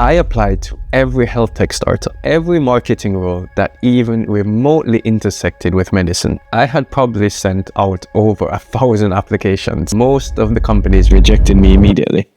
I applied to every health tech startup, every marketing role that even remotely intersected with medicine. I had probably sent out over 1,000 applications. Most of the companies rejected me immediately.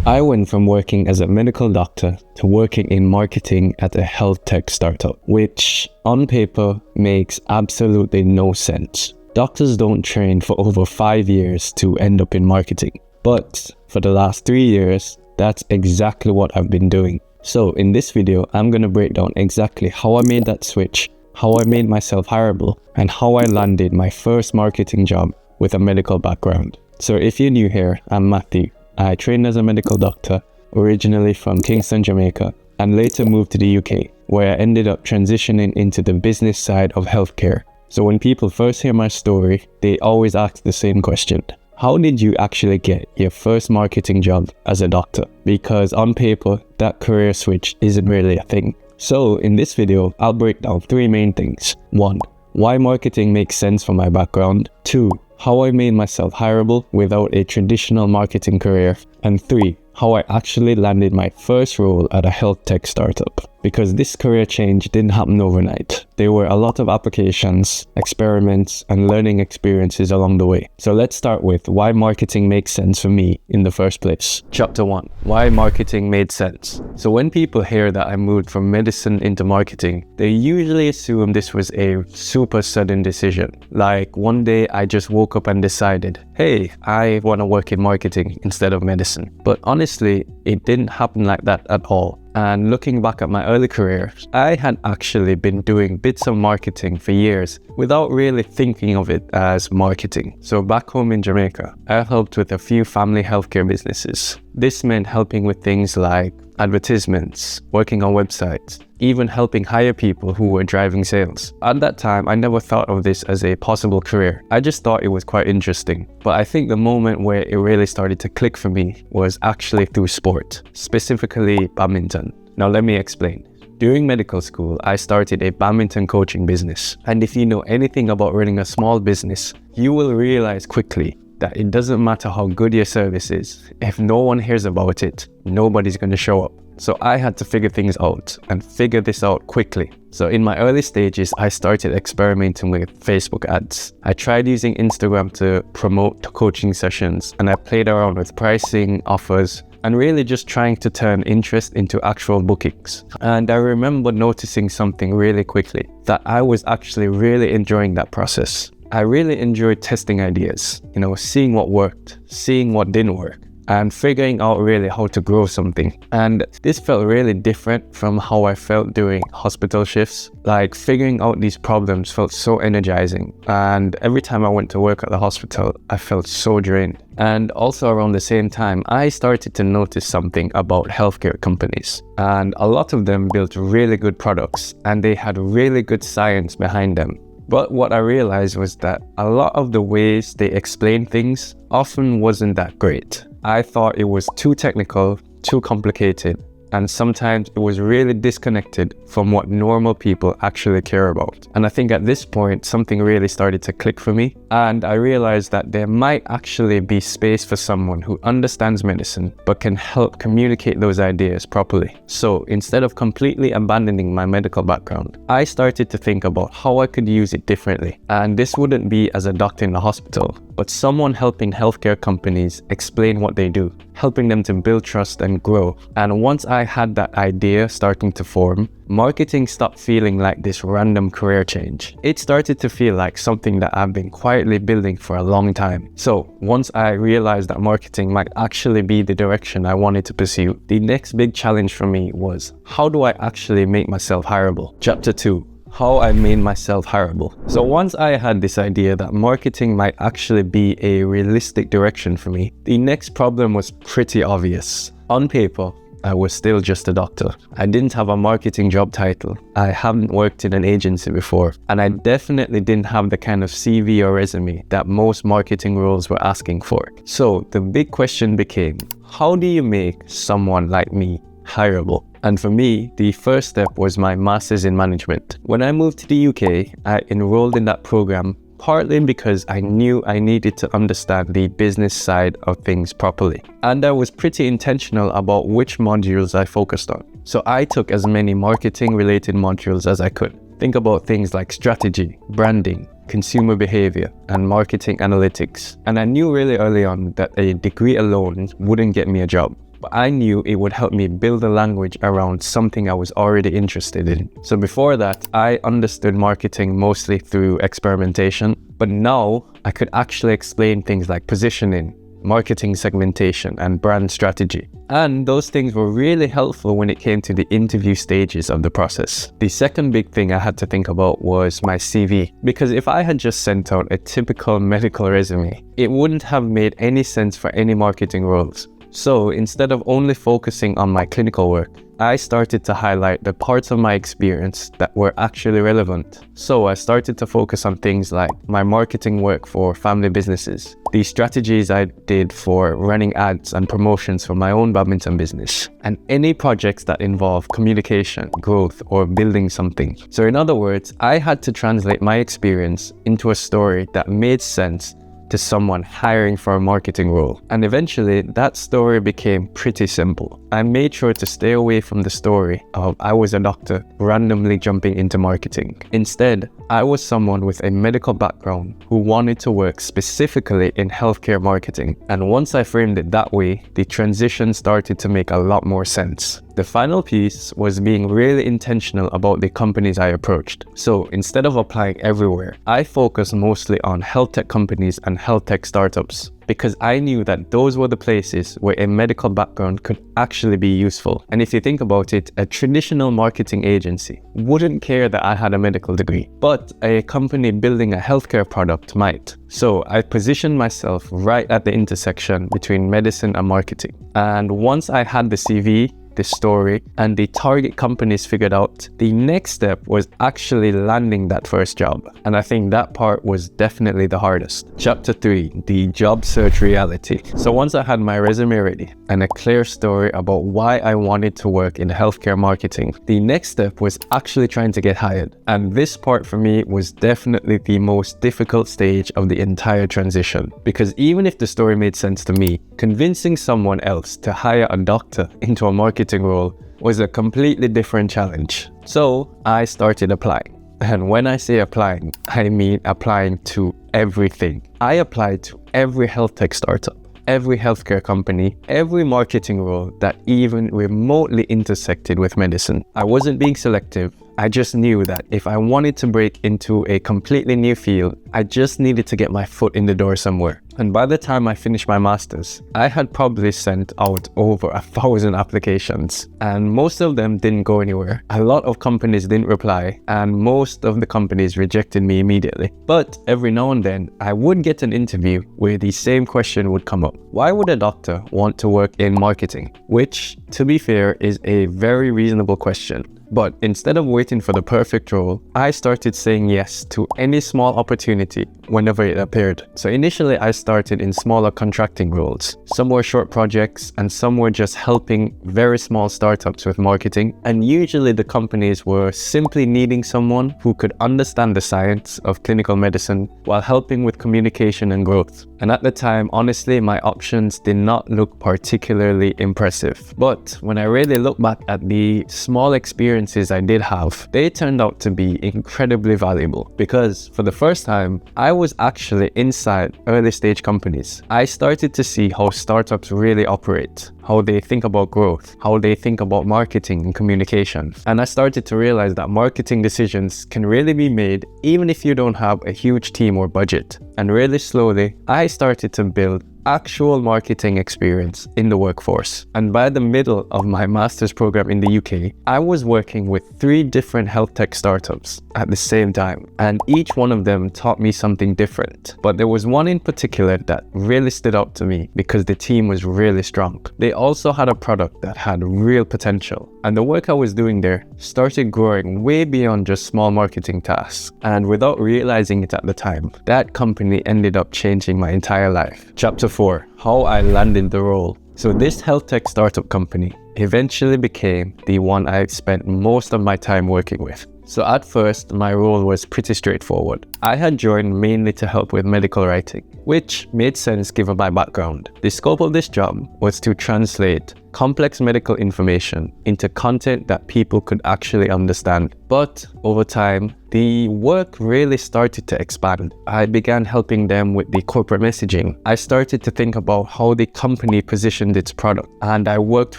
I went from working as a medical doctor to working in marketing at a health tech startup, which on paper makes absolutely no sense. Doctors don't train for over 5 years to end up in marketing. But for the last 3 years, that's exactly what I've been doing. So in this video, I'm going to break down exactly how I made that switch, how I made myself hireable, and how I landed my first marketing job with a medical background. So if you're new here, I'm Matthew. I trained as a medical doctor, originally from Kingston, Jamaica, and later moved to the UK, where I ended up transitioning into the business side of healthcare. So when people first hear my story, they always ask the same question. How did you actually get your first marketing job as a doctor? Because on paper, that career switch isn't really a thing. So in this video, I'll break down 3 main things. 1. Why marketing makes sense for my background. 2. How I made myself hireable without a traditional marketing career. And 3. How I actually landed my first role at a health tech startup. Because this career change didn't happen overnight. There were a lot of applications, experiments, and learning experiences along the way. So let's start with why marketing makes sense for me in the first place. Chapter 1. Why marketing made sense. So when people hear that I moved from medicine into marketing, they usually assume this was a super sudden decision. Like one day I just woke up and decided, hey, I want to work in marketing instead of medicine. But honestly, it didn't happen like that at all. And looking back at my early career, I had actually been doing bits of marketing for years without really thinking of it as marketing. So back home in Jamaica, I helped with a few family healthcare businesses. This meant helping with things like advertisements, working on websites, even helping hire people who were driving sales. At that time, I never thought of this as a possible career. I just thought it was quite interesting. But I think the moment where it really started to click for me was actually through sport, specifically badminton. Now let me explain. During medical school, I started a badminton coaching business. And if you know anything about running a small business, you will realize quickly that it doesn't matter how good your service is. If no one hears about it, nobody's going to show up. So I had to figure things out and figure this out quickly. So in my early stages, I started experimenting with Facebook ads. I tried using Instagram to promote coaching sessions, and I played around with pricing, offers, and really just trying to turn interest into actual bookings. And I remember noticing something really quickly, that I was actually really enjoying that process. I really enjoyed testing ideas, seeing what worked, seeing what didn't work, and figuring out really how to grow something. And this felt really different from how I felt during hospital shifts. Like figuring out these problems felt so energizing. And every time I went to work at the hospital, I felt so drained. And also around the same time, I started to notice something about healthcare companies. And a lot of them built really good products, and they had really good science behind them. But what I realized was that a lot of the ways they explain things often wasn't that great. I thought it was too technical, too complicated, and sometimes it was really disconnected from what normal people actually care about. And I think at this point, something really started to click for me, and I realized that there might actually be space for someone who understands medicine, but can help communicate those ideas properly. So instead of completely abandoning my medical background, I started to think about how I could use it differently. And this wouldn't be as a doctor in the hospital, but someone helping healthcare companies explain what they do, helping them to build trust and grow. And once I had that idea starting to form, marketing stopped feeling like this random career change. It started to feel like something that I've been quietly building for a long time. So once I realized that marketing might actually be the direction I wanted to pursue, the next big challenge for me was, how do I actually make myself hireable? Chapter 2. How I made myself hireable. So once I had this idea that marketing might actually be a realistic direction for me, the next problem was pretty obvious. On paper, I was still just a doctor. I didn't have a marketing job title. I haven't worked in an agency before, and I definitely didn't have the kind of CV or resume that most marketing roles were asking for. So the big question became, how do you make someone like me hireable? And for me, the first step was my master's in management. When I moved to the UK, I enrolled in that program partly because I knew I needed to understand the business side of things properly. And I was pretty intentional about which modules I focused on. So I took as many marketing related modules as I could. Think about things like strategy, branding, consumer behavior, and marketing analytics. And I knew really early on that a degree alone wouldn't get me a job, but I knew it would help me build a language around something I was already interested in. So before that, I understood marketing mostly through experimentation, but now I could actually explain things like positioning, marketing segmentation, and brand strategy. And those things were really helpful when it came to the interview stages of the process. The second big thing I had to think about was my CV, because if I had just sent out a typical medical resume, it wouldn't have made any sense for any marketing roles. So instead of only focusing on my clinical work, I started to highlight the parts of my experience that were actually relevant. So I started to focus on things like my marketing work for family businesses, the strategies I did for running ads and promotions for my own badminton business, and any projects that involve communication, growth, or building something. So in other words, I had to translate my experience into a story that made sense to someone hiring for a marketing role. And eventually that story became pretty simple. I made sure to stay away from the story of I was a doctor randomly jumping into marketing. Instead, I was someone with a medical background who wanted to work specifically in healthcare marketing. And once I framed it that way, the transition started to make a lot more sense. The final piece was being really intentional about the companies I approached. So instead of applying everywhere, I focused mostly on health tech companies and health tech startups, because I knew that those were the places where a medical background could actually be useful. And if you think about it, a traditional marketing agency wouldn't care that I had a medical degree, but a company building a healthcare product might. So I positioned myself right at the intersection between medicine and marketing. And once I had the CV, the story, and the target companies figured out, the next step was actually landing that first job. And I think that part was definitely the hardest. Chapter 3, the job search reality. So once I had my resume ready and a clear story about why I wanted to work in healthcare marketing, the next step was actually trying to get hired. And this part for me was definitely the most difficult stage of the entire transition, because even if the story made sense to me, convincing someone else to hire a doctor into a marketing role was a completely different challenge. So I started applying. And when I say applying, I mean applying to everything. I applied to every health tech startup, every healthcare company, every marketing role that even remotely intersected with medicine. I wasn't being selective. I just knew that if I wanted to break into a completely new field, I just needed to get my foot in the door somewhere. And by the time I finished my master's, I had probably sent out over 1,000 applications, and most of them didn't go anywhere. A lot of companies didn't reply, and most of the companies rejected me immediately. But every now and then, I would get an interview where the same question would come up. Why would a doctor want to work in marketing? Which, to be fair, is a very reasonable question. But instead of waiting for the perfect role, I started saying yes to any small opportunity whenever it appeared. So initially I started in smaller contracting roles. Some were short projects and some were just helping very small startups with marketing. And usually the companies were simply needing someone who could understand the science of clinical medicine while helping with communication and growth. And at the time, honestly, my options did not look particularly impressive. But when I really look back at the small experiences I did have, they turned out to be incredibly valuable, because for the first time, I was actually inside early stage companies. I started to see how startups really operate, how they think about growth, how they think about marketing and communication. And I started to realize that marketing decisions can really be made even if you don't have a huge team or budget. And really slowly, I started to build actual marketing experience in the workforce. And by the middle of my master's program in the UK, I was working with 3 different health tech startups at the same time. And each one of them taught me something different. But there was one in particular that really stood out to me because the team was really strong. They also had a product that had real potential. And the work I was doing there started growing way beyond just small marketing tasks. And without realizing it at the time, that company ended up changing my entire life. Chapter 4, how I landed the role. So this health tech startup company eventually became the one I spent most of my time working with. So at first, my role was pretty straightforward. I had joined mainly to help with medical writing, which made sense given my background. The scope of this job was to translate complex medical information into content that people could actually understand. But over time, the work really started to expand. I began helping them with the corporate messaging. I started to think about how the company positioned its product, and I worked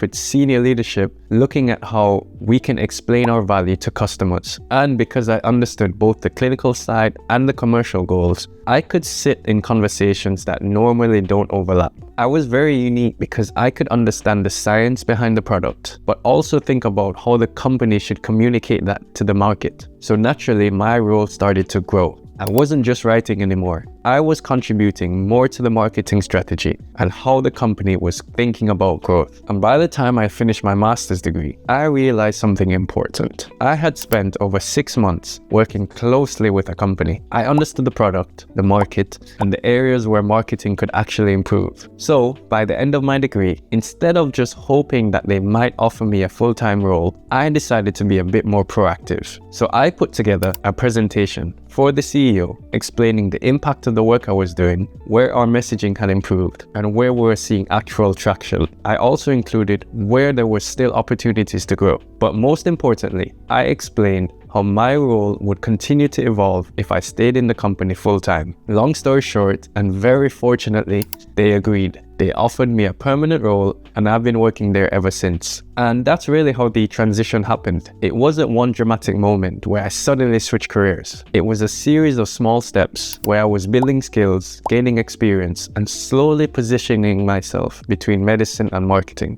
with senior leadership looking at how we can explain our value to customers. And because I understood both the clinical side and the commercial goals, I could sit in conversations that normally don't overlap. I was very unique because I could understand the science behind the product, but also think about how the company should communicate that to the market. So naturally, my role started to grow. I wasn't just writing anymore. I was contributing more to the marketing strategy and how the company was thinking about growth. And by the time I finished my master's degree, I realized something important. I had spent over 6 months working closely with a company. I understood the product, the market, and the areas where marketing could actually improve. So by the end of my degree, instead of just hoping that they might offer me a full-time role, I decided to be a bit more proactive. So I put together a presentation for the CEO explaining the impact of the work I was doing, where our messaging had improved, and where we were seeing actual traction. I also included where there were still opportunities to grow. But most importantly, I explained how my role would continue to evolve if I stayed in the company full-time. Long story short, and very fortunately, they agreed. They offered me a permanent role, and I've been working there ever since. And that's really how the transition happened. It wasn't one dramatic moment where I suddenly switched careers. It was a series of small steps where I was building skills, gaining experience, and slowly positioning myself between medicine and marketing.